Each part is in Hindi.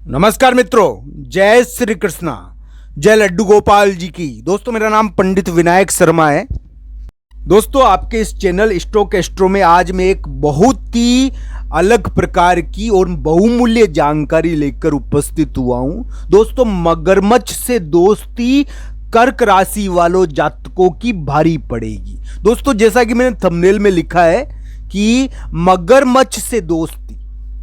नमस्कार मित्रों, जय श्री कृष्णा, जय लड्डू गोपाल जी की। दोस्तों, मेरा नाम पंडित विनायक शर्मा है। दोस्तों, आपके इस चैनल स्टॉक एस्ट्रो में आज मैं एक बहुत ही अलग प्रकार की और बहुमूल्य जानकारी लेकर उपस्थित हुआ हूं। दोस्तों, मगरमच्छ से दोस्ती कर्क राशि वालों जातकों की भारी पड़ेगी। दोस्तों, जैसा कि मैंने थंबनेल में लिखा है कि मगरमच्छ से दोस्ती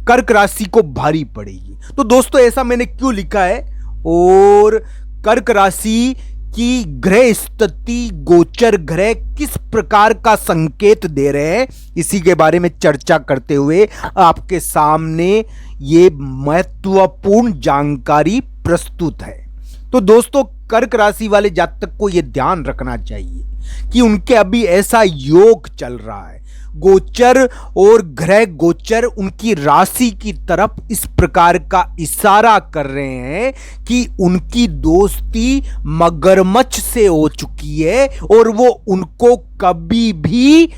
कर्क राशि को भारी पड़ेगी। तो दोस्तों, ऐसा मैंने क्यों लिखा है और कर्क राशि की ग्रह स्थिति, गोचर ग्रह किस प्रकार का संकेत दे रहे हैं, इसी के बारे में चर्चा करते हुए आपके सामने ये महत्वपूर्ण जानकारी प्रस्तुत है। तो दोस्तों, कर्क राशि वाले जातक को यह ध्यान रखना चाहिए कि उनके अभी ऐसा योग चल रहा है, गोचर और ग्रह गोचर उनकी राशि की तरफ इस प्रकार का इशारा कर रहे हैं कि उनकी दोस्ती मगरमच्छ से हो चुकी है और वो उनको कभी भी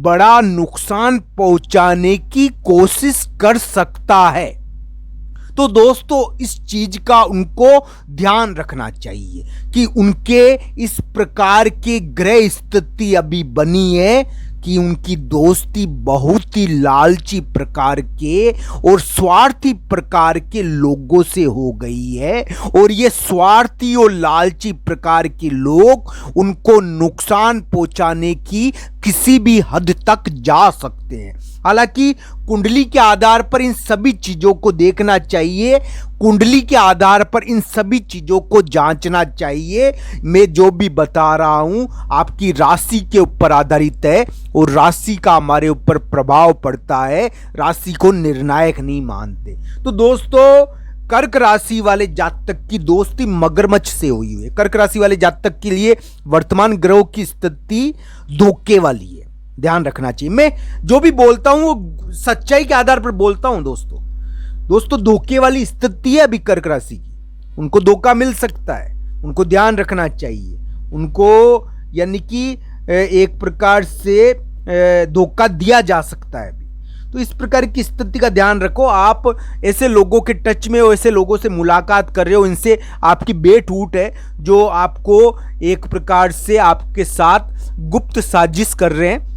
बड़ा नुकसान पहुंचाने की कोशिश कर सकता है। तो दोस्तों, इस चीज का उनको ध्यान रखना चाहिए कि उनके इस प्रकार के ग्रह स्थिति अभी बनी है कि उनकी दोस्ती बहुत ही लालची प्रकार के और स्वार्थी प्रकार के लोगों से हो गई है और ये स्वार्थी और लालची प्रकार के लोग उनको नुकसान पहुंचाने की किसी भी हद तक जा सकते हैं। हालांकि कुंडली के आधार पर इन सभी चीजों को देखना चाहिए, कुंडली के आधार पर इन सभी चीजों को जांचना चाहिए। मैं जो भी बता रहा हूं आपकी राशि के ऊपर आधारित है और राशि का हमारे ऊपर प्रभाव पड़ता है, राशि को निर्णायक नहीं मानते। तो दोस्तों, कर्क राशि वाले जातक की दोस्ती मगरमच्छ से हुई है। कर्क राशि वाले जातक के लिए वर्तमान ग्रहों की स्थिति धोखे वाली है, ध्यान रखना चाहिए। मैं जो भी बोलता हूं वो सच्चाई के आधार पर बोलता हूं। दोस्तों, धोखे वाली स्थिति है अभी कर्क राशि की, उनको धोखा मिल सकता है, उनको ध्यान रखना चाहिए। उनको यानी कि एक प्रकार से धोखा दिया जा सकता है अभी। तो इस प्रकार की स्थिति का ध्यान रखो। आप ऐसे लोगों के टच में हो, ऐसे लोगों से मुलाकात कर रहे हो, इनसे आपकी बेटूट है जो आपको एक प्रकार से आपके साथ गुप्त साजिश कर रहे हैं,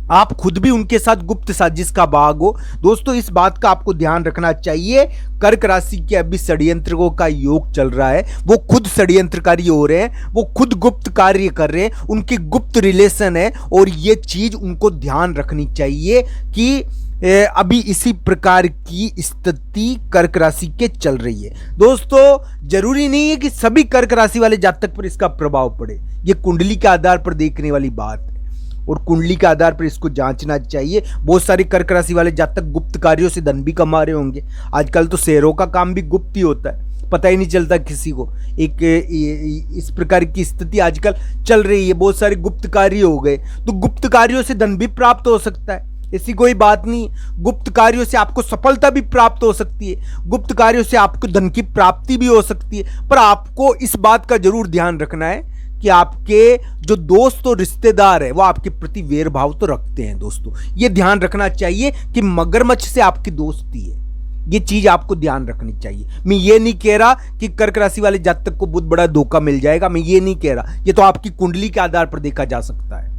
आप खुद भी उनके साथ गुप्त साजिश का भाग हो। दोस्तों, इस बात का आपको ध्यान रखना चाहिए। कर्क राशि के अभी षड्यंत्रकों का योग चल रहा है, वो खुद षड्यंत्रकारी हो रहे हैं, वो खुद गुप्त कार्य कर रहे हैं, उनकी गुप्त रिलेशन है और ये चीज उनको ध्यान रखनी चाहिए कि अभी इसी प्रकार की स्थिति कर्क राशि के चल रही है। दोस्तों, जरूरी नहीं है कि सभी कर्क राशि वाले जातक पर इसका प्रभाव पड़े, ये कुंडली के आधार पर देखने वाली बात है और कुंडली के आधार पर इसको जांचना चाहिए। बहुत सारे कर्क राशि वाले जातक गुप्त कार्यों से धन भी कमा रहे होंगे। आजकल तो शेयरों का काम भी गुप्त ही होता है, पता ही नहीं चलता किसी को। एक इस प्रकार की स्थिति आजकल चल रही है, बहुत सारे गुप्त कार्य हो गए, तो गुप्त कार्यों से धन भी प्राप्त हो सकता है, ऐसी कोई बात नहीं। गुप्त कार्यों से आपको सफलता भी प्राप्त हो सकती है, गुप्त कार्यों से आपको धन की प्राप्ति भी हो सकती है। पर आपको इस बात का जरूर ध्यान रखना है कि आपके जो दोस्त और रिश्तेदार है वो आपके प्रति वैर भाव तो रखते हैं। दोस्तों, ये ध्यान रखना चाहिए कि मगरमच्छ से आपकी दोस्ती है, ये चीज आपको ध्यान रखनी चाहिए। मैं ये नहीं कह रहा कि कर्क राशि वाले जातक को बहुत बड़ा धोखा मिल जाएगा, मैं ये नहीं कह रहा। ये तो आपकी कुंडली के आधार पर देखा जा सकता है,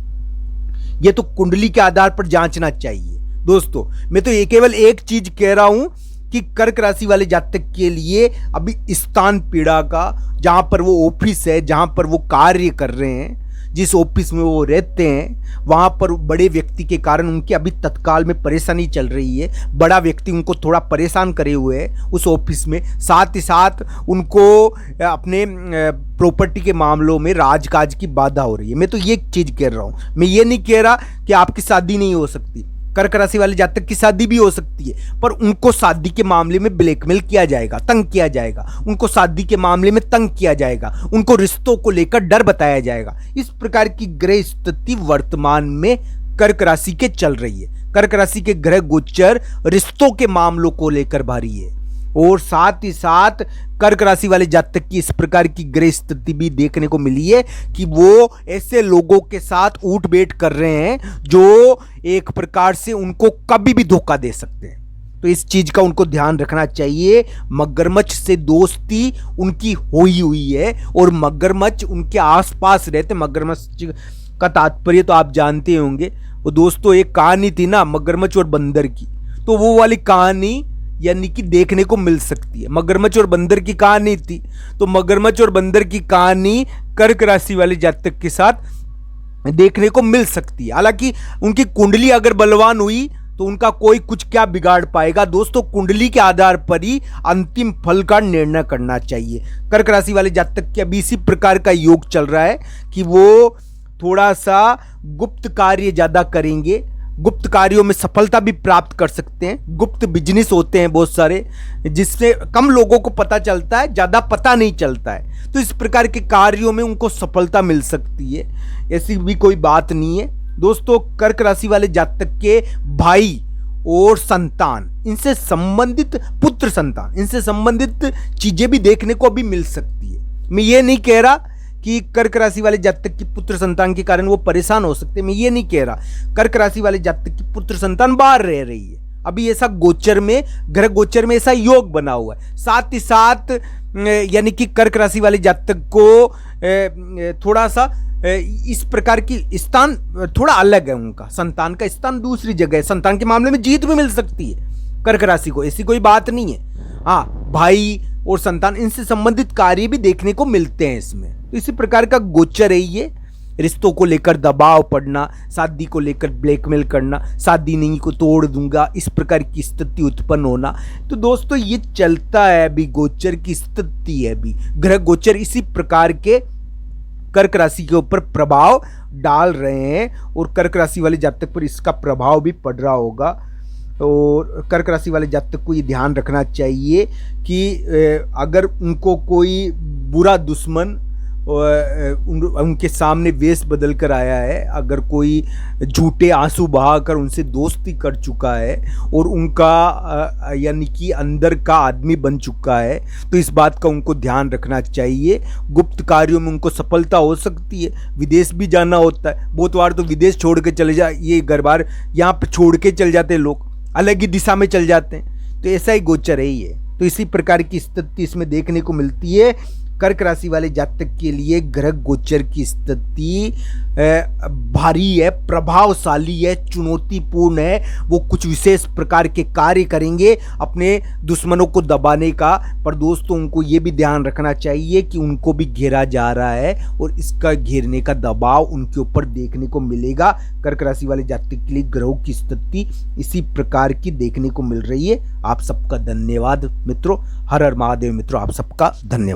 ये तो कुंडली के आधार पर जांचना चाहिए। दोस्तों, मैं तो ये केवल एक चीज कह रहा हूं कि कर्क राशि वाले जातक के लिए अभी स्थान पीड़ा का, जहां पर वो ऑफिस है, जहां पर वो कार्य कर रहे हैं, जिस ऑफिस में वो रहते हैं, वहां पर बड़े व्यक्ति के कारण उनकी अभी तत्काल में परेशानी चल रही है। बड़ा व्यक्ति उनको थोड़ा परेशान करे हुए है उस ऑफिस में, साथ ही साथ उनको अपने प्रॉपर्टी के मामलों में राजकाज की बाधा हो रही है। मैं तो ये चीज कह रहा हूं, मैं ये नहीं कह रहा कि आपकी शादी नहीं हो सकती। कर्क राशि वाले जातक की शादी भी हो सकती है, पर उनको शादी के मामले में ब्लैकमेल किया जाएगा, तंग किया जाएगा, उनको शादी के मामले में तंग किया जाएगा, उनको रिश्तों को लेकर डर बताया जाएगा। इस प्रकार की ग्रह स्थिति वर्तमान में कर्क राशि के चल रही है। कर्क राशि के ग्रह गोचर रिश्तों के मामलों को लेकर भारी है और साथ ही साथ कर्क राशि वाले जातक की इस प्रकार की ग्रह स्थिति भी देखने को मिली है कि वो ऐसे लोगों के साथ उठ बैठ कर रहे हैं जो एक प्रकार से उनको कभी भी धोखा दे सकते हैं। तो इस चीज का उनको ध्यान रखना चाहिए। मगरमच्छ से दोस्ती उनकी हुई है और मगरमच्छ उनके आसपास रहते। मगरमच्छ का तात्पर्य तो आप जानते होंगे। वो दोस्तों एक कहानी थी ना मगरमच्छ और बंदर की, तो वो वाली कहानी यानी कि देखने को मिल सकती है। मगरमच्छ और बंदर की कहानी थी, तो मगरमच्छ और बंदर की कहानी कर्क राशि वाले जातक के साथ देखने को मिल सकती है। हालांकि उनकी कुंडली अगर बलवान हुई तो उनका कोई कुछ क्या बिगाड़ पाएगा। दोस्तों कुंडली के आधार पर ही अंतिम फल का निर्णय करना चाहिए। कर्क राशि वाले जातक के अभी इसी प्रकार का योग चल रहा है कि वो थोड़ा सा गुप्त कार्य ज्यादा करेंगे, गुप्त कार्यों में सफलता भी प्राप्त कर सकते हैं। गुप्त बिजनेस होते हैं बहुत सारे, जिससे कम लोगों को पता चलता है, ज्यादा पता नहीं चलता है, तो इस प्रकार के कार्यों में उनको सफलता मिल सकती है। ऐसी भी कोई बात नहीं है। दोस्तों कर्क राशि वाले जातक के भाई और संतान, इनसे संबंधित पुत्र संतान, इनसे संबंधित चीजें भी देखने को भी मिल सकती है। मैं ये नहीं कह रहा कि कर्क राशि वाले जातक की पुत्र संतान के कारण वो परेशान हो सकते, मैं ये नहीं कह रहा। कर्क राशि वाले जातक की पुत्र संतान बाहर रह रही है, अभी ऐसा गोचर में, ग्रह गोचर में ऐसा योग बना हुआ है। साथ ही साथ यानी कि कर्क राशि वाले जातक को थोड़ा सा इस प्रकार की स्थान थोड़ा अलग है, उनका संतान का स्थान दूसरी जगह है। संतान के मामले में जीत भी मिल सकती है कर्क राशि को, ऐसी कोई बात नहीं है। हाँ, भाई और संतान इनसे संबंधित कार्य भी देखने को मिलते हैं इसमें। तो इसी प्रकार का गोचर है ये। रिश्तों को लेकर दबाव पड़ना, शादी को लेकर ब्लैकमेल करना, शादी नहीं को तोड़ दूंगा, इस प्रकार की स्थिति उत्पन्न होना। तो दोस्तों ये चलता है, अभी गोचर की स्थिति है, अभी ग्रह गोचर इसी प्रकार के कर्क राशि के ऊपर प्रभाव डाल रहे हैं और कर्क राशि वाले जातक पर इसका प्रभाव भी पड़ रहा होगा। और कर्क राशि वाले जातक को ये ध्यान रखना चाहिए कि अगर उनको कोई बुरा दुश्मन उनके सामने वेश बदल कर आया है, अगर कोई झूठे आंसू बहाकर उनसे दोस्ती कर चुका है और उनका यानी कि अंदर का आदमी बन चुका है, तो इस बात का उनको ध्यान रखना चाहिए। गुप्त कार्यों में उनको सफलता हो सकती है। विदेश भी जाना होता है, बहुत बार तो विदेश छोड़ के चले जा, ये घर बार यहाँ पर छोड़ के चल जाते हैं लोग, अलग ही दिशा में चल जाते हैं। तो ऐसा ही गोचर है ये। तो इसी प्रकार की स्थिति इसमें देखने को मिलती है। कर्क राशि वाले जातक के लिए ग्रह गोचर की स्थिति भारी है, प्रभावशाली है, चुनौतीपूर्ण है। वो कुछ विशेष प्रकार के कार्य करेंगे अपने दुश्मनों को दबाने का, पर दोस्तों उनको ये भी ध्यान रखना चाहिए कि उनको भी घेरा जा रहा है और इसका घेरने का दबाव उनके ऊपर देखने को मिलेगा। कर्क राशि वाले जातक के लिए ग्रहों की स्थिति इसी प्रकार की देखने को मिल रही है। आप सबका धन्यवाद मित्रों। हर हर महादेव मित्रों, आप सबका धन्यवाद।